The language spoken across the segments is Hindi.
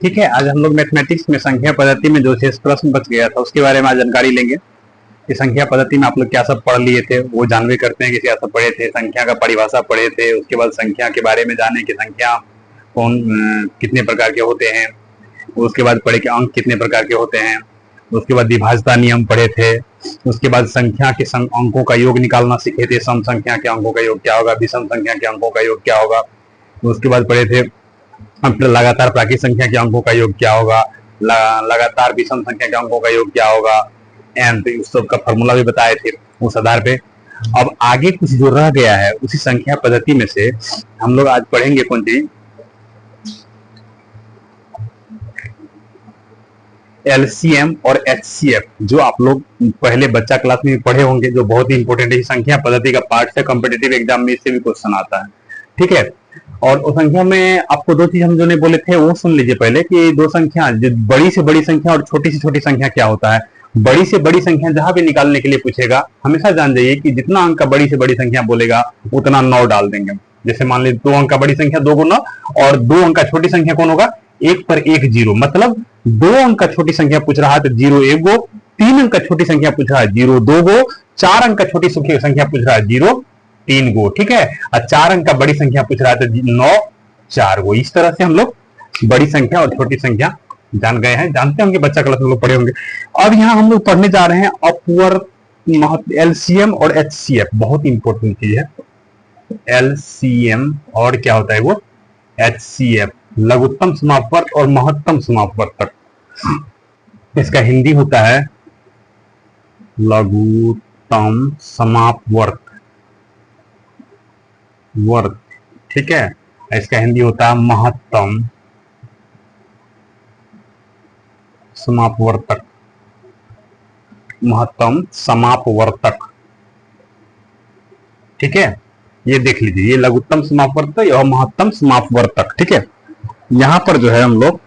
ठीक है, आज हम लोग मैथमेटिक्स में संख्या पद्धति में जो शेष प्रश्न बच गया था उसके बारे में आज जानकारी लेंगे कि संख्या पद्धति में आप लोग क्या सब पढ़ लिए थे, वो जानवे करते हैं कि क्या सब पढ़े थे। संख्या का परिभाषा पढ़े थे, उसके बाद संख्या के बारे में जाने कि संख्या कौन कितने प्रकार के होते हैं, उसके बाद पढ़े कि अंक कितने प्रकार के होते हैं, उसके बाद विभाज्यता नियम पढ़े थे, उसके बाद संख्या के अंकों का योग निकालना सीखे थे। सम संख्या के अंकों का योग क्या होगा, विषम संख्या के अंकों का योग क्या होगा। उसके बाद पढ़े थे लगातार प्राकृत संख्या के अंकों का योग क्या होगा, लगातार विषम संख्या के अंकों का योग क्या होगा, एंड उस सब का फॉर्मूला भी बताए थे उस आधार पे। अब आगे कुछ जो रह गया है उसी संख्या पद्धति में से हम लोग आज पढ़ेंगे कौन सी एलसीएम और एचसीएफ, जो आप लोग पहले बच्चा क्लास में पढ़े होंगे, जो बहुत ही इंपॉर्टेंट है। संख्या पद्धति का पार्ट है, कॉम्पिटिटिव एग्जाम में इससे भी क्वेश्चन आता है। ठीक है, और उस संख्या में आपको दो चीज हम जो ने बोले थे वो सुन लीजिए पहले कि दो संख्या, बड़ी से बड़ी संख्या और छोटी से छोटी संख्या क्या होता है। बड़ी से बड़ी संख्या जहां भी निकालने के लिए पूछेगा हमेशा जान जाइए कि जितना अंक का बड़ी से बड़ी संख्या बोलेगा उतना 9 डाल देंगे। जैसे मान लीजिए 2 अंक का बड़ी संख्या 2 गुना, और 2 अंक का छोटी संख्या कौन होगा, 1 पर 1 0, मतलब 2 अंक का छोटी संख्या पूछ रहा है तो 0 1 गो, 3 अंक का छोटी संख्या पूछ रहा है 0 2 गो, 4 अंक का छोटी संख्या पूछ रहा है 0 3 गो। ठीक है, और 4 अंक का बड़ी संख्या पूछ रहा है तो 9 4 गो। इस तरह से हम लोग बड़ी संख्या और छोटी संख्या जान गए हैं, जानते होंगे, बच्चा क्लास में लोग पढ़े होंगे। अब यहाँ हम लोग पढ़ने जा रहे हैं अपवर्त एलसीएम और एचसीएफ, बहुत इंपॉर्टेंट चीज है। एलसीएम और क्या होता है वो एचसीएफ, लघुत्तम समापवर्त और महत्तम समापवर्तक। इसका हिंदी होता है लघुत्तम समापवर्त वर्त। ठीक है, इसका हिंदी होता है महत्तम समापवर्तक, महत्तम समापवर्तक। ठीक है, ये देख लीजिए, ये लघुत्तम समापवर्तक और महत्तम समापवर्तक। ठीक है, यहां पर जो है हम लोग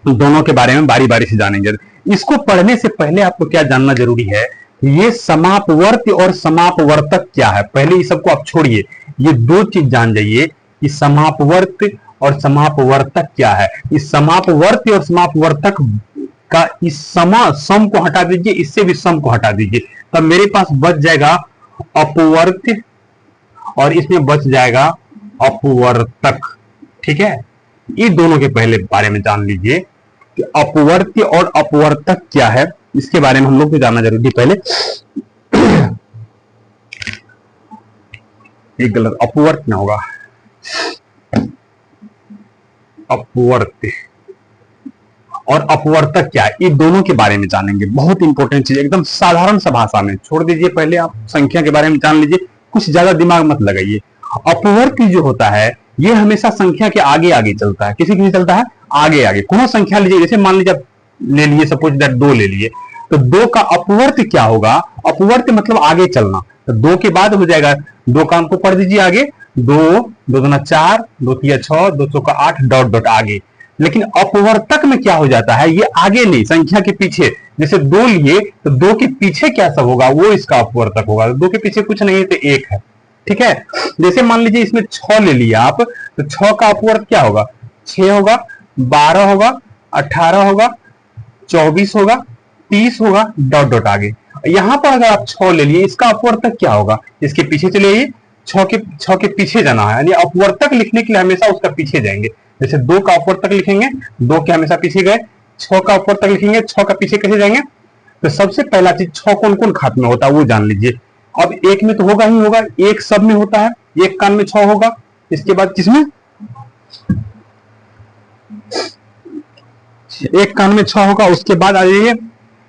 दोनों के बारे में बारी बारी से जानेंगे। इसको पढ़ने से पहले आपको क्या जानना जरूरी है, ये समापवर्त और समापवर्तक क्या है। पहले ये सबको आप छोड़िए, ये दो चीज जान जाइए कि समापवर्त और समापवर्तक क्या है। इस समापवर्त और समापवर्तक का इस सम को हटा दीजिए, इससे भी सम को हटा दीजिए, तब मेरे पास बच जाएगा अपवर्त और इसमें बच जाएगा अपवर्तक। ठीक है, ये दोनों के पहले बारे में जान लीजिए कि अपवर्त और अपवर्तक क्या है, इसके बारे में हम लोग को जानना जरूरी है पहले। एक गलत, अपवर्त ना होगा, अपवर्त और अपवर्तक क्या है, ये दोनों के बारे में जानेंगे। बहुत इंपॉर्टेंट चीज, एकदम साधारण सा भाषा में छोड़ दीजिए। पहले आप संख्या के बारे में जान लीजिए, कुछ ज्यादा दिमाग मत लगाइए। अपवर्त जो होता है ये हमेशा संख्या के आगे आगे चलता है। किसी के चलता है आगे आगे। कौन संख्या लीजिए, जैसे मान लीजिए ले लिए, सपोज दैट 2 ले लिए, तो 2 का अपवर्त क्या होगा, अपवर्त मतलब आगे चलना। तो 2 के बाद हो जाएगा 2 का अंक पढ़ दीजिए आगे, 2 2 दूना 4, 2 तिया 6, 2 चौका 8, डॉट डॉट आगे। लेकिन अपवर्तक में क्या हो जाता है, ये आगे नहीं, संख्या के पीछे। जैसे 2 लिए तो 2 के पीछे क्या सब होगा, वो इसका अपवर्तक होगा। 2 के पीछे कुछ नहीं है तो 1 है। ठीक है, जैसे मान लीजिए इसमें 6 ले लिया आप, तो 6 का अपवर्त क्या होगा, 6 होगा, 12 होगा, 18 होगा, 24 होगा, 30 होगा, डॉट डॉट आगे। यहां पर अगर आप 6 ले लिए, इसका अपवर्तक क्या होगा, इसके पीछे चले आइए, 6 के पीछे जाना है, यानी अपवर्तक लिखने के लिए हमेशा उसका पीछे जाएंगे। जैसे 2 का अपवर्तक लिखेंगे, 2 के हमेशा पीछे गए, 6 का अपवर्तक लिखेंगे, 6 का पीछे कैसे जाएंगे। तो सबसे पहला चीज 6 कौन कौन खात में होता है वो जान लीजिए। अब एक में तो होगा ही होगा, एक सब में होता है, एक कान में 6 होगा, इसके बाद किसमें, एक कान में 6 होगा, उसके बाद आ जाइए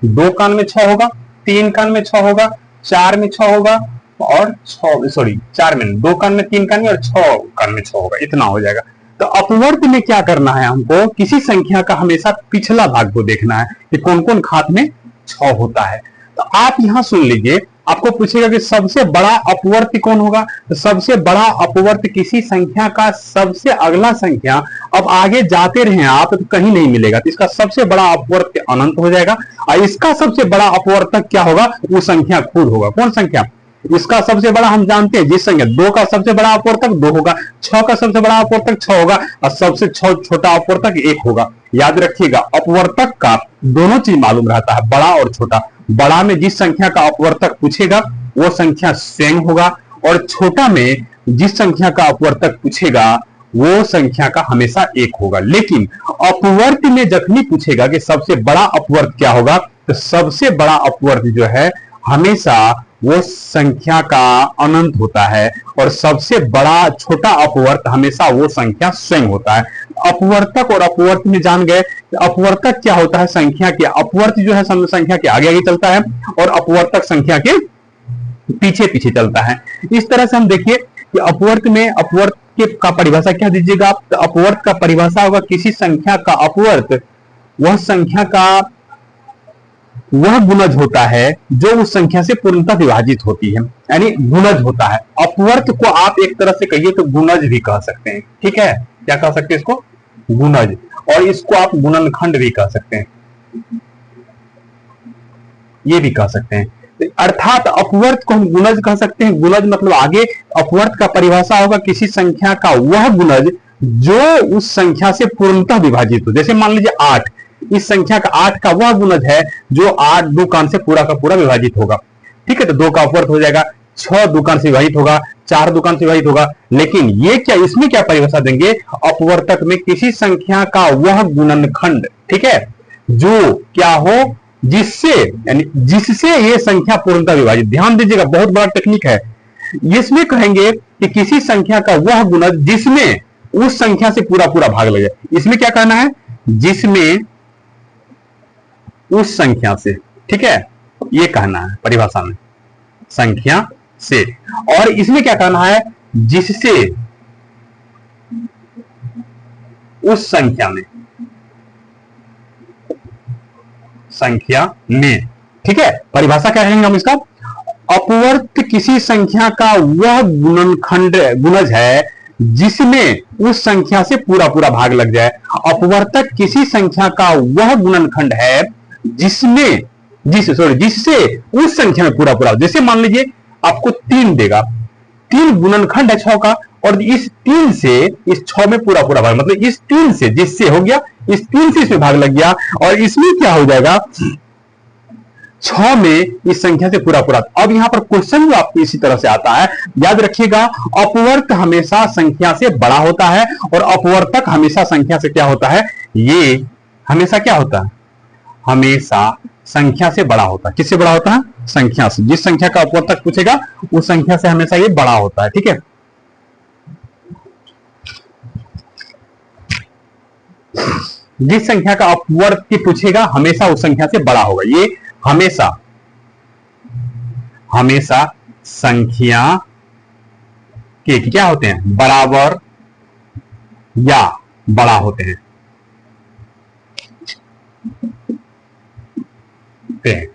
2 कान में 6 होगा, 3 कान में 6 होगा, 4 में 6 होगा, और 4 में 2 कान में, 3 कान में और 6 कान में 6 होगा, इतना हो जाएगा। तो अपवर्त में क्या करना है हमको, किसी संख्या का हमेशा पिछला भाग को देखना है कि कौन कौन खात में 6 होता है। तो आप यहां सुन लीजिए, आपको पूछेगा कि सबसे बड़ा अपवर्त कौन होगा, तो सबसे बड़ा अपवर्त किसी संख्या का सबसे अगला संख्या, अब आगे जाते रहे आप तो कहीं नहीं मिलेगा, तो इसका सबसे बड़ा अपवर्त अनंत हो जाएगा। और इसका सबसे बड़ा अपवर्तक क्या होगा, वो संख्या खुद होगा। कौन संख्या, इसका सबसे बड़ा हम जानते हैं जिस संख्या 2 का सबसे बड़ा अपवर्तक 2 होगा, 6 का सबसे बड़ा अपवर्तक 6 होगा और सबसे छोटा अपवर्तक 1 होगा। याद रखिएगा अपवर्तक का दोनों चीज मालूम रहता है, बड़ा और छोटा। बड़ा में जिस संख्या का अपवर्तक पूछेगा वो संख्या स्वयं होगा और छोटा में जिस संख्या का अपवर्तक पूछेगा वो संख्या का हमेशा 1 होगा। लेकिन अपवर्त में जखनी पूछेगा कि सबसे बड़ा अपवर्त क्या होगा, तो सबसे बड़ा अपवर्त जो है हमेशा वो संख्या का अनंत होता है और सबसे बड़ा छोटा अपवर्त हमेशा वो संख्या स्वयं होता है। अपवर्तक और अपवर्त में जान गए। अपवर्तक क्या होता है, संख्या के अपवर्त जो है संख्या के आगे आगे चलता है और अपवर्तक संख्या के पीछे पीछे चलता है। इस तरह से हम देखिए कि अपवर्त में अपवर्त का परिभाषा क्या दीजिएगा आप, तो अपवर्त का परिभाषा होगा किसी संख्या का अपवर्त वह संख्या का वह गुणज होता है जो उस संख्या से पूर्णतः विभाजित होती है, यानी गुणज होता है। अपवर्त को आप एक तरह से कहिए तो गुणज भी कह सकते हैं। ठीक है, क्या कह सकते हैं इसको, गुणज, और इसको आप गुणनखंड भी कह सकते हैं, ये भी कह सकते हैं। अर्थात अपवर्त को हम गुणज कह सकते हैं। गुणज मतलब आगे अपवर्त का परिभाषा होगा किसी संख्या का वह गुणज जो उस संख्या से पूर्णतः विभाजित हो। जैसे मान लीजिए 8, इस संख्या का 8 का वह गुणज है जो 8 दुकान से पूरा का पूरा विभाजित होगा। ठीक है, तो 2 का अपवर्त हो जाएगा, 6 दुकान से विभाजित होगा, 4 दुकान से विभाजित होगा। लेकिन ये क्या, इसमें क्या परिभाषा देंगे, अपवर्तक में किसी संख्या का वह गुणनखंड, ठीक है, जो क्या हो, जिससे यानी जिससे ये संख्या पूर्णतः विभाजित। ध्यान दीजिएगा, बहुत बड़ा टेक्निक है। इसमें कहेंगे कि किसी संख्या का वह गुणज जिसमें उस संख्या से पूरा पूरा भाग लगे। इसमें क्या कहना है, जिसमें उस संख्या से, ठीक है, ये कहना है परिभाषा में, संख्या से। और इसमें क्या कहना है, जिससे उस संख्या में, संख्या में, ठीक है। परिभाषा क्या कहेंगे हम इसका, अपवर्त किसी संख्या का वह गुणनखंड गुणज है जिसमें उस संख्या से पूरा पूरा भाग लग जाए। अपवर्तक किसी संख्या का वह गुणनखंड है जिसमें जिससे उस संख्या में पूरा पूरा, जैसे मान लीजिए आपको 3 देगा, 3 गुणनखंड है 6 का, और इस 3 से इस 6 में पूरा पूरा भाग, मतलब इस 3 से जिससे हो गया, इस 3 से इसमें भाग लग गया, और इसमें क्या हो जाएगा, 6 में इस संख्या से पूरा पूरा। अब यहां पर क्वेश्चन जो आपको इसी तरह से आता है, याद रखिएगा, अपवर्त हमेशा संख्या से बड़ा होता है और अपवर्तक हमेशा संख्या से क्या होता है, ये हमेशा क्या होता है, हमेशा संख्या से बड़ा होता है। किससे बड़ा होता है, संख्या से। जिस संख्या का अपवर्तक पूछेगा उस संख्या से हमेशा ये बड़ा होता है। ठीक है, जिस संख्या का अपवर्त पूछेगा हमेशा उस संख्या से बड़ा होगा। ये हमेशा हमेशा संख्या के क्या होते हैं, बराबर या बड़ा होते हैं।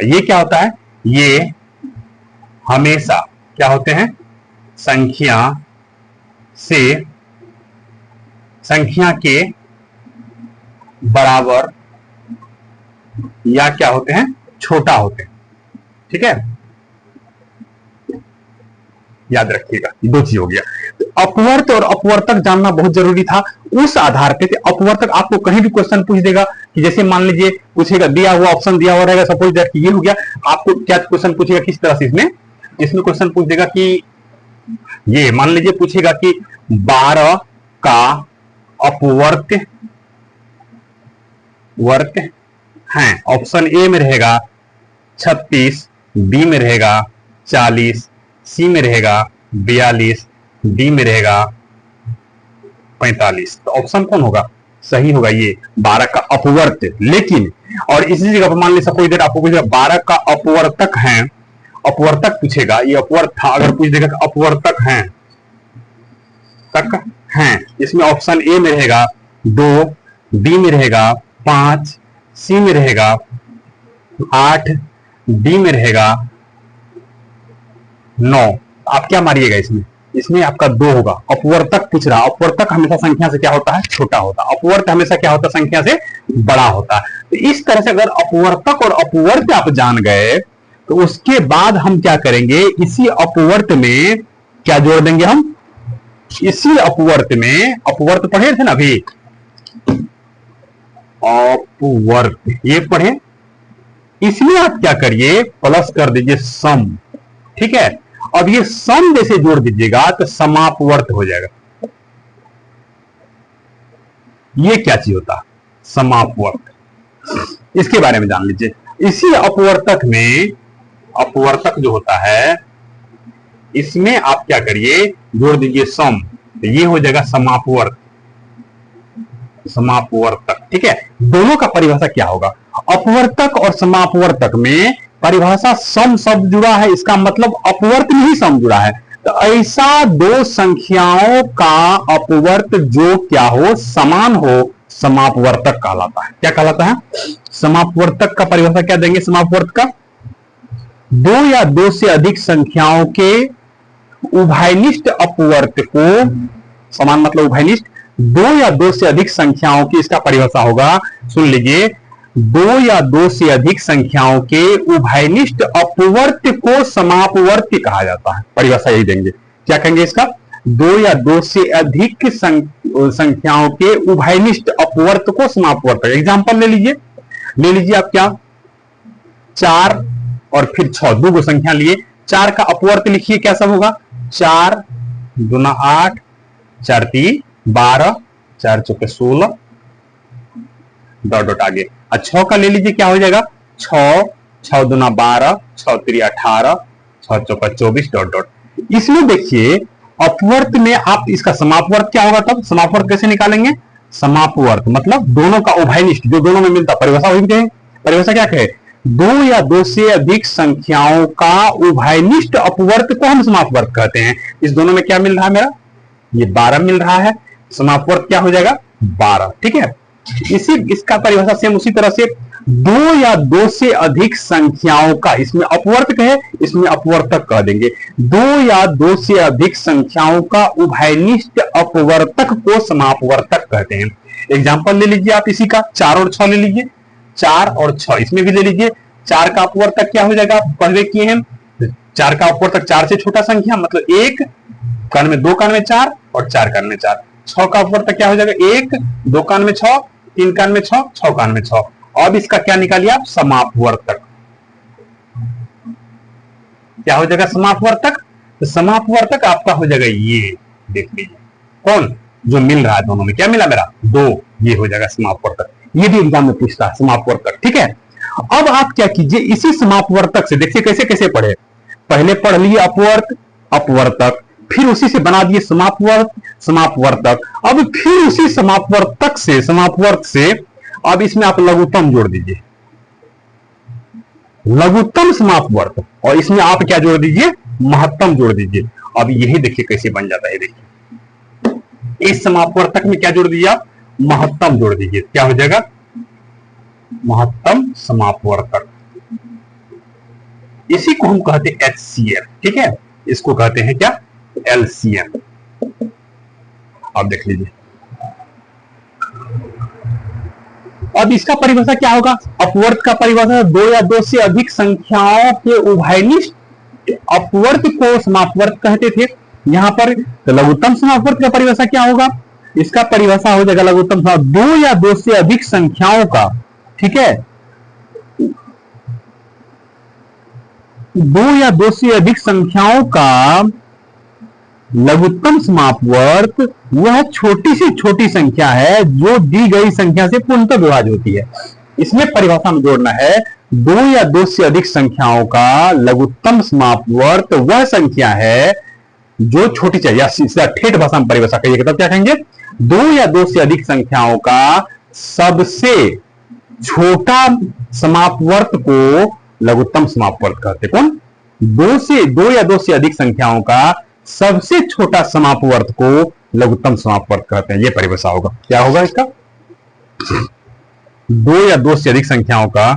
ये क्या होता है, ये हमेशा क्या होते हैं, संख्या से, संख्या के बराबर या क्या होते हैं, छोटा होते हैं। ठीक है, याद रखिएगा, दो चीज हो गया। तो अपवर्त और अपवर्तक जानना बहुत जरूरी था। उस आधार पे अपवर्तक आपको कहीं भी क्वेश्चन पूछ देगा कि जैसे मान लीजिए पूछेगा, दिया हुआ ऑप्शन दिया हुआ रहेगा, सपोज दैट ये हो गया, आपको क्या क्वेश्चन पूछेगा, किस तरह से इसमें क्वेश्चन पूछ देगा कि ये मान लीजिए पूछेगा कि 12 का अपवर्त वर्त है। ऑप्शन ए में रहेगा 36, बी में रहेगा 40, सी में रहेगा 42, डी में रहेगा 45। तो ऑप्शन कौन होगा, सही होगा ये 12 का अपवर्त। लेकिन और इसी जगह पर मान लीजिए सपोज दैट आपको पूछेगा 12 का अपवर्तक है, अपवर्तक पूछेगा, ये अपवर्त था, अगर पूछ देगा कि अपवर्तक है, तक है, इसमें ऑप्शन ए में रहेगा 2, बी में रहेगा 5, सी में रहेगा 8, डी में रहेगा 9। आप क्या मारिएगा इसमें आपका 2 होगा। अपवर्तक पूछ रहा, अपवर्तक हमेशा संख्या से क्या होता है, छोटा होता है। अपवर्त हमेशा क्या होता है, संख्या से बड़ा होता है। तो इस तरह से अगर अपवर्तक और अपवर्त आप जान गए तो उसके बाद हम क्या करेंगे, इसी अपवर्त में क्या जोड़ देंगे हम, इसी अपवर्त में, अपवर्त पढ़े थे ना अभी, अपवर्त ये पढ़े, इसमें आप क्या करिए, प्लस कर दीजिए सम। ठीक है, अब ये सम जैसे जोड़ दीजिएगा तो समापवर्त हो जाएगा। ये क्या चीज होता है, समापवर्त, इसके बारे में जान लीजिए। इसी अपवर्तक में, अपवर्तक जो होता है इसमें आप क्या करिए, जोड़ दीजिए सम, तो ये हो जाएगा समापवर्त, समापवर्तक। ठीक है, दोनों का परिभाषा क्या होगा, अपवर्तक और समापवर्तक में परिभाषा सम शब्द जुड़ा है, इसका मतलब अपवर्त में ही सम जुड़ा है। तो ऐसा दो संख्याओं का अपवर्त जो क्या हो, समान हो, समापवर्तक कहलाता है। क्या कहलाता है, समापवर्तक का परिभाषा क्या देंगे, समापवर्त का, दो या दो से अधिक संख्याओं के उभयनिष्ठ अपवर्त को, समान मतलब उभयनिष्ठ, दो या दो से अधिक संख्याओं की, इसका परिभाषा होगा, सुन लीजिए, दो या दो से अधिक संख्याओं के उभयनिष्ठ अपवर्त को समापवर्त कहा जाता है। परिभाषा यही देंगे, क्या कहेंगे इसका, दो या दो से अधिक संख्याओं के उभयनिष्ठ अपवर्त को समापवर्त। एग्जांपल ले लीजिए, ले लीजिए आप क्या, 4 और फिर 6, दो संख्या लिए, 4 का अपवर्त लिखिए, क्या सब होगा, 4 दूना 8, 4 3 12, 4 चौके 16, डॉट डॉट आगे। 6 का ले लीजिए, क्या हो जाएगा, 6 6 दूना 12, 6 3 18, 6 चौका 24, डॉट डॉट। इसमें देखिए अपवर्त में आप इसका समापवर्त क्या होगा, तब समापवर्त कैसे निकालेंगे, समापवर्त मतलब दोनों का उभयनिष्ठ, जो दोनों में मिलता, परिभाषा वही कहे, परिभाषा क्या कहे, दो या दो से अधिक संख्याओं का उभयनिष्ठ अपवर्त को हम समापवर्त कहते हैं। इस दोनों में क्या मिल रहा है मेरा, ये 12 मिल रहा है, समापवर्त क्या हो जाएगा, 12। ठीक है, इसी इसका परिभाषा सेम उसी तरह से, दो या दो से अधिक संख्याओं का, इसमें अपवर्त कहे, इसमें अपवर्तक कह देंगे, दो या दो से अधिक संख्याओं का उभयनिष्ठ अपवर्तक को समापवर्तक कहते हैं। एग्जांपल ले लीजिए आप इसी का, 4 और 6 ले लीजिए, 4 और 6 इसमें भी ले लीजिए। 4 का अपवर्तक क्या हो जाएगा, आप पहले किए हैं, 4 का अपवर्तक 4 से छोटा संख्या, मतलब 1 कान में 2 कान में 4 और 4 कान में 4। 6 का अपवर्तक क्या हो जाएगा, 1 2 कान में 6, 3 कान में 6, 6 कान में 6। अब इसका क्या निकालिए आप, समापवर्तक, क्या हो जाएगा, समापवर्तक। तो समापवर्तक आपका हो जाएगा ये, देख लीजिए कौन, जो मिल रहा है दोनों में, क्या मिला मेरा, 2, ये हो जाएगा समापवर्तक। ये भी एग्जाम में पूछता है, समापवर्तक। ठीक है, अब आप क्या कीजिए, इसी समापवर्तक से देखिए कैसे कैसे पढ़े, पहले पढ़ लिए अपवर्त, अपवर्तक, फिर उसी से बना दिए समापवर्त, समापवर्तक। अब फिर उसी समापवर्तक से, समापवर्त से अब इसमें आप लघुत्तम जोड़ दीजिए, लघुत्तम समापवर्त, और इसमें आप क्या जोड़ दीजिए, महत्तम जोड़ दीजिए। अब यही देखिए कैसे बन जाता है, देखिए इस समापवर्तक में क्या जोड़ दीजिए आप, महत्तम जोड़ दीजिए, क्या हो जाएगा, महत्तम समापवर्तक। इसी को हम कहते हैं HCF। ठीक है, इसको कहते हैं क्या, LCM। अब देख लीजिए, अब इसका परिभाषा क्या होगा, अपवर्त का परिभाषा, दो या दो से अधिक संख्याओं के उभयनिष्ठ अपवर्त को समापवर्त कहते थे। यहां पर तो लघुत्तम समापवर्त का परिभाषा क्या होगा, इसका परिभाषा हो जाएगा लघुत्तम, दो या दो से अधिक संख्याओं का, ठीक है, दो या दो से अधिक संख्याओं का लघुत्तम समापवर्त वह छोटी से छोटी संख्या है जो दी गई संख्या से पूर्णतः विभाज्य होती है। इसमें परिभाषा में जोड़ना है, दो या दो से अधिक संख्याओं का लघुत्तम समापवर्त वह संख्या है जो छोटी चाहिए, या सीधा ठेठ भाषा में परिभाषा कहिएगा तब क्या कहेंगे, दो या दो से अधिक संख्याओं का सबसे छोटा समापवर्त को लघुत्तम समापवर्त कहते। कौन, दो या दो से अधिक संख्याओं का सबसे छोटा समापवर्त को लघुत्तम समापवर्त कहते हैं। यह परिभाषा होगा, क्या होगा इसका, दो या दो से अधिक संख्याओं का,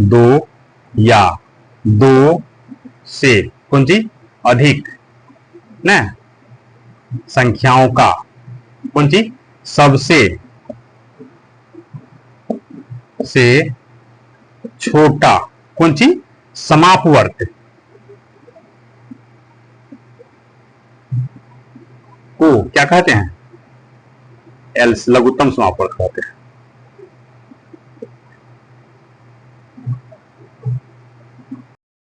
दो या दो से कौन सी अधिक ना संख्याओं का कौन सी सबसे से छोटा कौन सी समापवर्त को क्या कहते हैं? एल्स लघुत्तम समापवर्त कहते हैं।